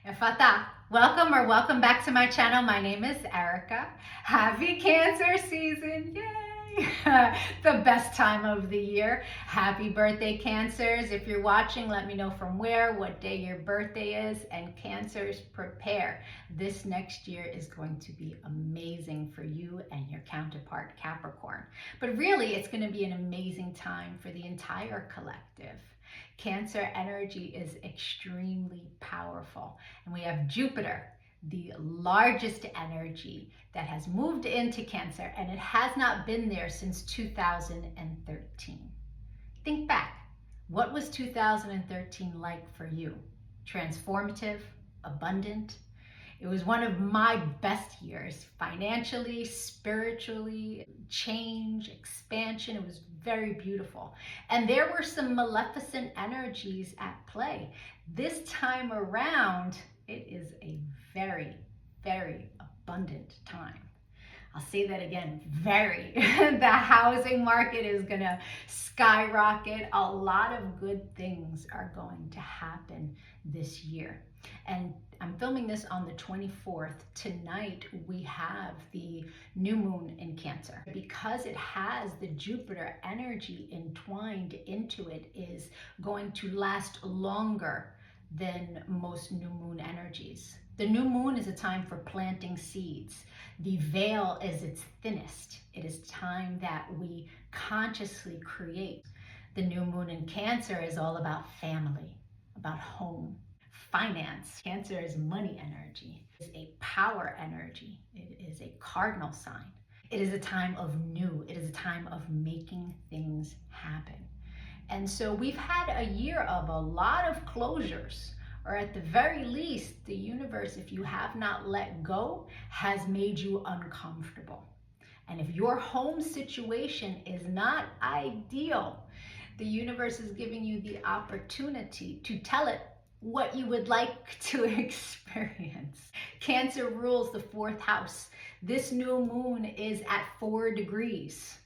Efata, welcome or welcome back to my channel. My name is Erica. Happy Cancer season, yay! The best time of the year. Happy birthday, Cancers. If you're watching, let me know from where, what day your birthday is, and Cancers, prepare. This next year is going to be amazing for you and your counterpart, Capricorn. But really, it's going to be an amazing time for the entire collective. Cancer energy is extremely powerful. And we have Jupiter, the largest energy that has moved into Cancer, and it has not been there since 2013. Think back. What was 2013 like for you? Transformative, abundant? It was one of my best years, financially, spiritually, change, expansion. It was very beautiful. And there were some maleficent energies at play. This time around, it is a very, very abundant time. I'll say that again, very. The housing market is going to skyrocket. A lot of good things are going to happen this year. And I'm filming this on the 24th. Tonight, we have the new moon in Cancer. Because it has the Jupiter energy entwined into it, is going to last longer than most new moon energies. The new moon is a time for planting seeds. The veil is its thinnest. It is time that we consciously create. The new moon in Cancer is all about family, about home, finance. Cancer is money energy. It is a power energy. It is a cardinal sign. It is a time of new. It is a time of making things happen. And so we've had a year of a lot of closures, or at the very least, the universe, if you have not let go, has made you uncomfortable. And if your home situation is not ideal, the universe is giving you the opportunity to tell it what you would like to experience. Cancer rules the fourth house. This new moon is at 4 degrees,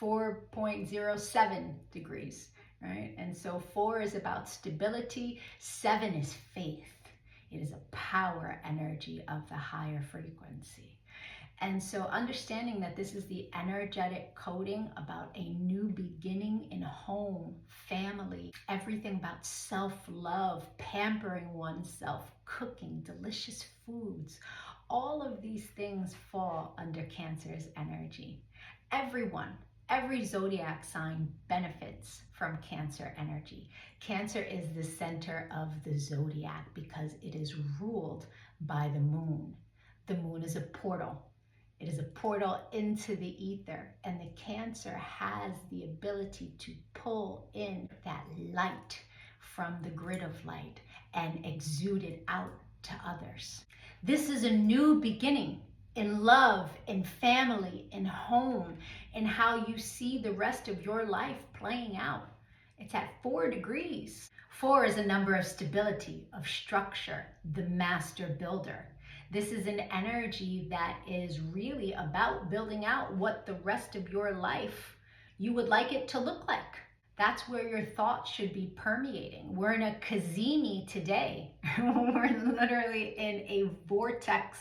4.07 degrees. Right? And so 4 is about stability, 7 is faith. It is a power energy of the higher frequency. And so understanding that this is the energetic coding about a new beginning in home, family, everything about self-love, pampering oneself, cooking delicious foods. All of these things fall under Cancer's energy. Every zodiac sign benefits from Cancer energy. Cancer is the center of the zodiac because it is ruled by the moon. The moon is a portal. It is a portal into the ether, and the Cancer has the ability to pull in that light from the grid of light and exude it out to others. This is a new beginning in love, in family, in home, in how you see the rest of your life playing out. It's at 4 degrees. 4 is a number of stability, of structure, the master builder. This is an energy that is really about building out what the rest of your life you would like it to look like. That's where your thoughts should be permeating. We're in a cazimi today. We're literally in a vortex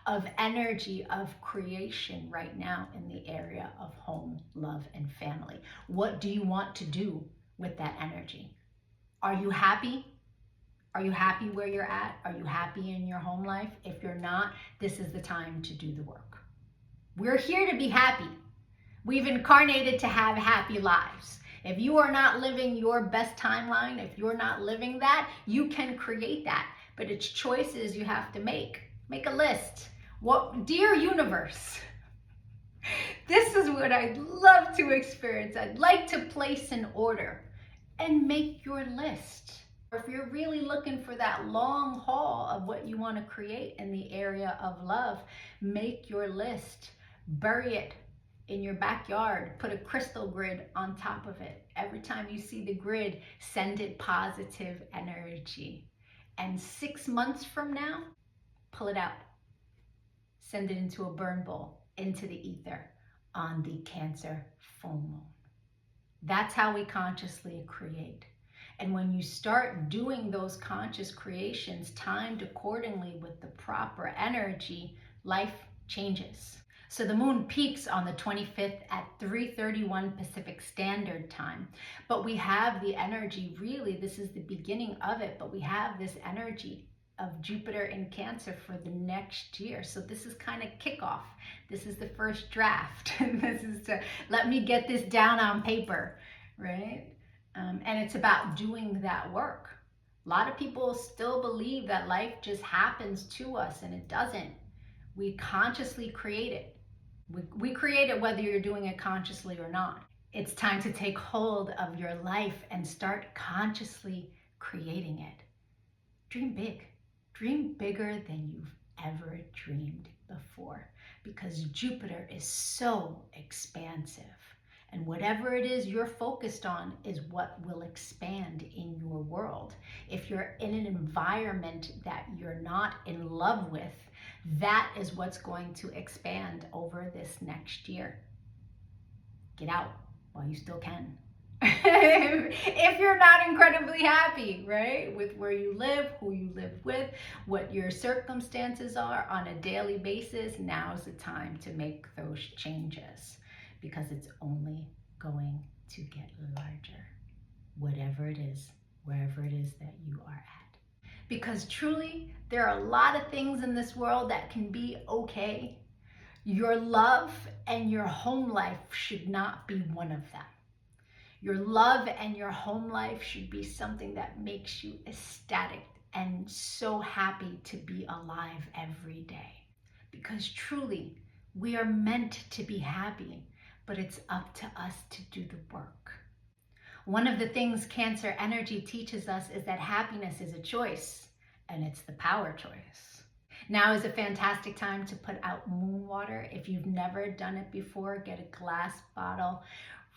of energy of creation right now in the area of home, love, and family. What do you want to do with that energy? Are you happy? Are you happy where you're at? Are you happy in your home life? If you're not, this is the time to do the work. We're here to be happy. We've incarnated to have happy lives. If you are not living your best timeline, if you're not living that, you can create that. But it's choices you have to make. Make a list. Dear universe, this is what I'd love to experience. I'd like to place an order, and make your list. Or if you're really looking for that long haul of what you want to create in the area of love, make your list, bury it in your backyard, put a crystal grid on top of it. Every time you see the grid, send it positive energy. And 6 months from now, pull it out. Send it into a burn bowl, into the ether, on the Cancer full moon. That's how we consciously create. And when you start doing those conscious creations timed accordingly with the proper energy, life changes. So the moon peaks on the 25th at 3:31 Pacific Standard Time. But we have the energy, really, this is the beginning of it, but we have this energy of Jupiter in Cancer for the next year. So this is kind of kickoff. This is the first draft. This is to let me get this down on paper, right? And it's about doing that work. A lot of people still believe that life just happens to us, and it doesn't. We consciously create it. We create it whether you're doing it consciously or not. It's time to take hold of your life and start consciously creating it. Dream big. Dream bigger than you've ever dreamed before, because Jupiter is so expansive. And whatever it is you're focused on is what will expand in your world. If you're in an environment that you're not in love with, that is what's going to expand over this next year. Get out while you still can. If you're not incredibly happy, right, with where you live, who you live with, what your circumstances are on a daily basis, now's the time to make those changes, because it's only going to get larger, whatever it is, wherever it is that you are at. Because truly, there are a lot of things in this world that can be okay. Your love and your home life should not be one of them. Your love and your home life should be something that makes you ecstatic and so happy to be alive every day. Because truly, we are meant to be happy, but it's up to us to do the work. One of the things Cancer energy teaches us is that happiness is a choice, and it's the power choice. Now is a fantastic time to put out moon water. If you've never done it before, get a glass bottle,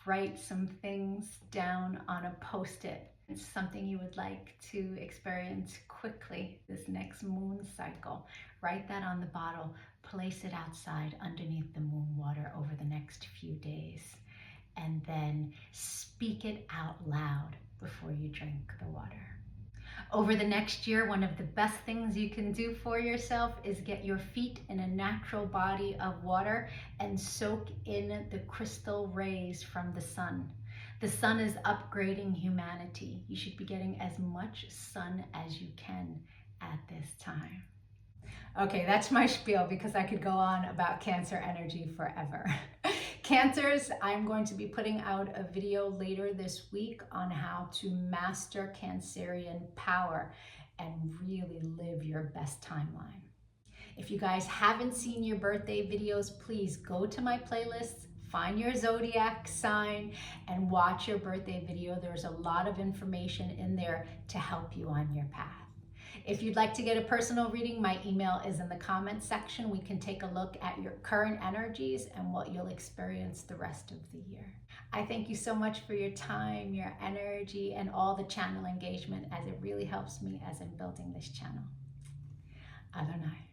write some things down on a post-it. It's something you would like to experience quickly this next moon cycle. Write that on the bottle, place it outside underneath the moon water over the next few days, and then speak it out loud before you drink the water. Over the next year, one of the best things you can do for yourself is get your feet in a natural body of water and soak in the crystal rays from the sun. The sun is upgrading humanity. You should be getting as much sun as you can at this time. Okay, that's my spiel, because I could go on about Cancer energy forever. Cancers, I'm going to be putting out a video later this week on how to master Cancerian power and really live your best timeline. If you guys haven't seen your birthday videos, please go to my playlists, find your zodiac sign, and watch your birthday video. There's a lot of information in there to help you on your path. If you'd like to get a personal reading, my email is in the comments section. We can take a look at your current energies and what you'll experience the rest of the year. I thank you so much for your time, your energy, and all the channel engagement, as it really helps me as I'm building this channel. Adonai.